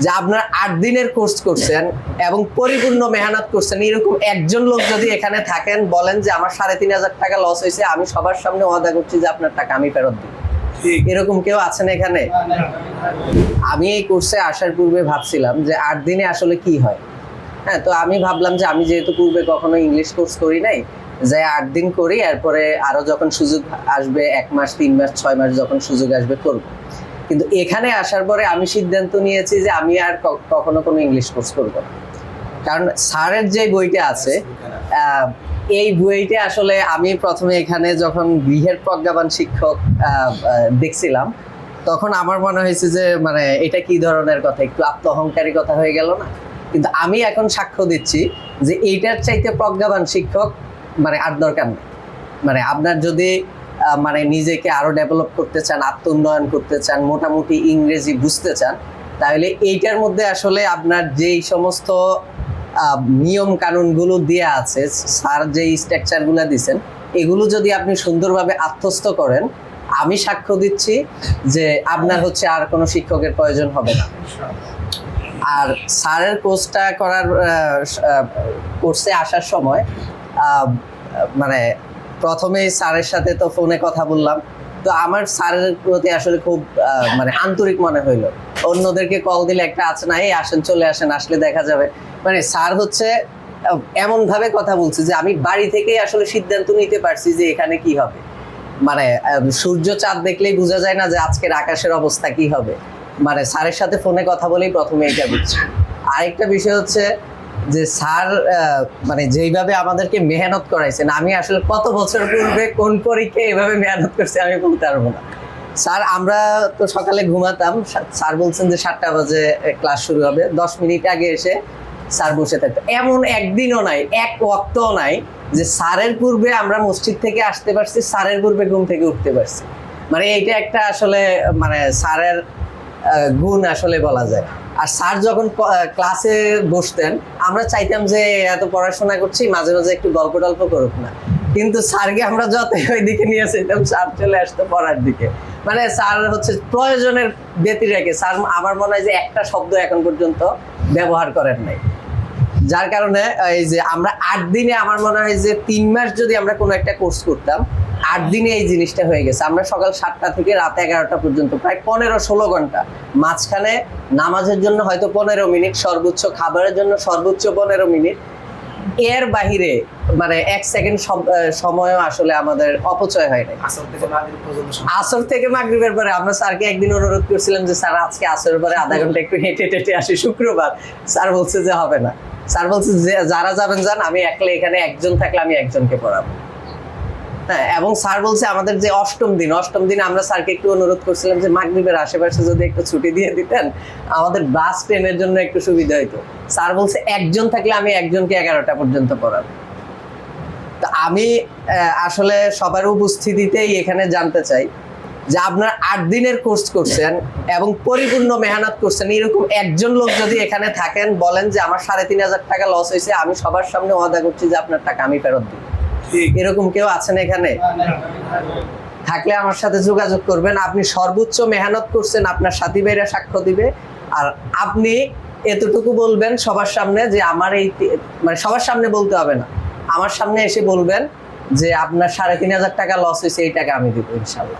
যে আপনার 8 দিনের কোর্স করছেন এবং পরিপূর্ণ মেহনত করছেন, এরকম একজন লোক যদি এখানে থাকেন, বলেন যে আমার 3,500 টাকা লস হয়েছে, আমি সবার সামনে ওয়াদা করছি যে আপনার টাকা আমি ফেরত দিব। এরকম কেউ আছেন এখানে? আমি এই কোর্সে আসার পূর্বে ভাবছিলাম যে 8 দিনে আসলে কি হয়। হ্যাঁ, তো আমি ভাবলাম যে আমি যেহেতু পূর্বে কখনো ইংলিশ কোর্স করি নাই, যে 8 দিন করি, এরপরে আরো যখন সুযোগ আসবে 1 মাস 3 মাস 6 মাস যখন সুযোগ আসবে করব। কিন্তু এখানে আসার পরে আমি সিদ্ধান্ত নিয়েছি যে আমি আর কখনো কোনো ইংলিশ কোর্স করব না। কারণ স্যারের যে বইটা আছে, এই বইটা আসলে আমি প্রথমে এখানে যখন গৃহের প্রজ্ঞাবান শিক্ষক দেখছিলাম, তখন আমার মনে হয়েছে যে মানে এটা কি ধরনের কথা, একটু আত্ম অহংকারী কথা হয়ে গেল না? কিন্তু আমি এখন সাক্ষ্য দিচ্ছি যে এইটার চাইতে প্রজ্ঞাবান শিক্ষক মানে আর দরকার নেই। মানে আপনার যদি মানে নিজেকে আরো ডেভেলপ করতে চান, আত্ম উন্নয়ন করতে চান, মোটামুটি ইংরেজি বুঝতে চান, তাহলে এইটার মধ্যে আসলে আপনার যেই সমস্ত নিয়ম কানুনগুলো দেয়া আছে, স্যার যেই স্ট্রাকচারগুলো দিচ্ছেন, এগুলো যদি আপনি সুন্দরভাবে আত্মস্থ করেন, আমি সাক্ষ্য দিচ্ছি যে আপনার হচ্ছে আর কোনো শিক্ষকের প্রয়োজন হবে না। আর স্যারের কোর্সটা করার কোর্সে আসার সময় মানে প্রথমেই স্যারের সাথে তো ফোনে কথা বললাম, তো আমার স্যারের প্রতি আসলে খুব মানে আন্তরিক মনে হইলো। অন্যদেরকে কল দিলে একটা আছে না, এই আসেন চলে আসেন, আসলে দেখা যাবে, মানে স্যার হচ্ছে এমন ভাবে কথা বলছে যে আমি বাড়ি থেকেই আসলে সিদ্ধান্ত নিতে পারছি যে এখানে কি হবে। মানে সূর্য চাঁদ দেখলেই বোঝা যায় না যে আজকের আকাশের অবস্থা কি হবে। মানে স্যারের সাথে ফোনে কথা বলেই প্রথমে এটা বুঝছি। আরেকটা বিষয় হচ্ছে যে স্যার মানে যেইভাবে আমাদেরকে মেহনত করাইছেন, আমি আসলে কত বছর পূর্বে কোন পরীক্ষায় এভাবে মেহনত করছি আমি বলতে পারবো না। স্যার আমরা তো সকালে ঘুমাতাম, স্যার বলছেন যে 7টা বাজে ক্লাস শুরু হবে, 10 মিনিট আগে এসে স্যার বসে থাকতো। এমন একদিনও নাই, এক ওয়াক্তও নাই যে স্যারের পূর্বে আমরা মসজিদ থেকে আসতে পারছি, স্যারের পূর্বে ঘুম থেকে উঠতে পারছি। মানে এইটা একটা আসলে মানে স্যারের গুণ আসলে বলা যায়। আর স্যার যখন ক্লাসে বসতেন, আমরা চাইতাম যে এত পড়াশোনা করছি, মাঝে মাঝে একটু গল্প টল্প করুক না, কিন্তু স্যারকে আমরা যত ওই দিকে নিয়ে যেতাম, স্যার চলে আসতো পড়ার দিকে। মানে স্যার হচ্ছে প্রয়োজনের ব্যতি রেখে স্যার আমার মনে হয় যে একটা শব্দ এখন পর্যন্ত ব্যবহার করেন নাই। যার কারণে এই যে আমরা 8 দিনে, আমার মনে হয় যে 3 মাস যদি আমরা কোনো একটা কোর্স করতাম, 8 দিনে এই জিনিসটা হয়ে গেছে। আমরা সকাল 7টা থেকে রাত 11টা পর্যন্ত প্রায় 15-16 ঘন্টা, মাঝখানে নামাজের জন্য হয়তো 15 মিনিট সর্বোচ্চ, খাবারের জন্য সর্বোচ্চ 15 মিনিট, এর বাহিরে মানে 1 সেকেন্ড সময়ও আসলে আমাদের অপচয় হয় না। আসর থেকে মাগরিবের পরে আমরা স্যারকে একদিন অনুরোধ করছিলাম যে স্যার আজকে আসরের পরে আধা ঘন্টা একটু হেঁটে টেটে আসি শুক্রবার। স্যার বলছে যে হবে না। স্যার বলছে যে যারা যাবেন যান, আমি একলা এখানে একজন থাকলে আমি একজনকে পড়াবো। হ্যাঁ, এবং স্যার বলছে আমাদের যে অষ্টম দিন আমরা স্যারকে একটু অনুরোধ করছিলাম যে মাগরিবের আশেপাশে যদি একটু ছুটি দিয়ে দিতেন, আমাদের বাস ট্রেনের জন্য একটু সুবিধা হইতো। স্যার বলছে একজন থাকলে আমি একজনকে 11টা পর্যন্ত পড়াবো। তো আমি আসলে সবার উপস্থিতিতেই এখানে জানতে চাই যে আপনার 8 দিনের কোর্স করছেন এবং পরিপূর্ণ মেহনত করছেন, এরকম একজন লোক যদি এখানে থাকেন, বলেন যে আমার 3,500 টাকা লস হয়েছে, আমি সবার সামনে ওয়াদা করছি যে আপনার টাকা আমি ফেরত দিব। এরকম কেউ আছেন এখানে? থাকলে আমার সাথে যোগাযোগ করবেন। আপনি সর্বোচ্চ মেহনত করছেন, আপনার সাথী ভাইরা সাক্ষ্য দিবে। আর আপনি এতটুকু বলবেন সবার সামনে যে আমার এই, মানে সবার সামনে বলতে হবে না, আমার সামনে এসে বলবেন যে আপনার 3,500 টাকা লস হয়েছে, এই টাকা আমি দিব ইনশাল্লাহ।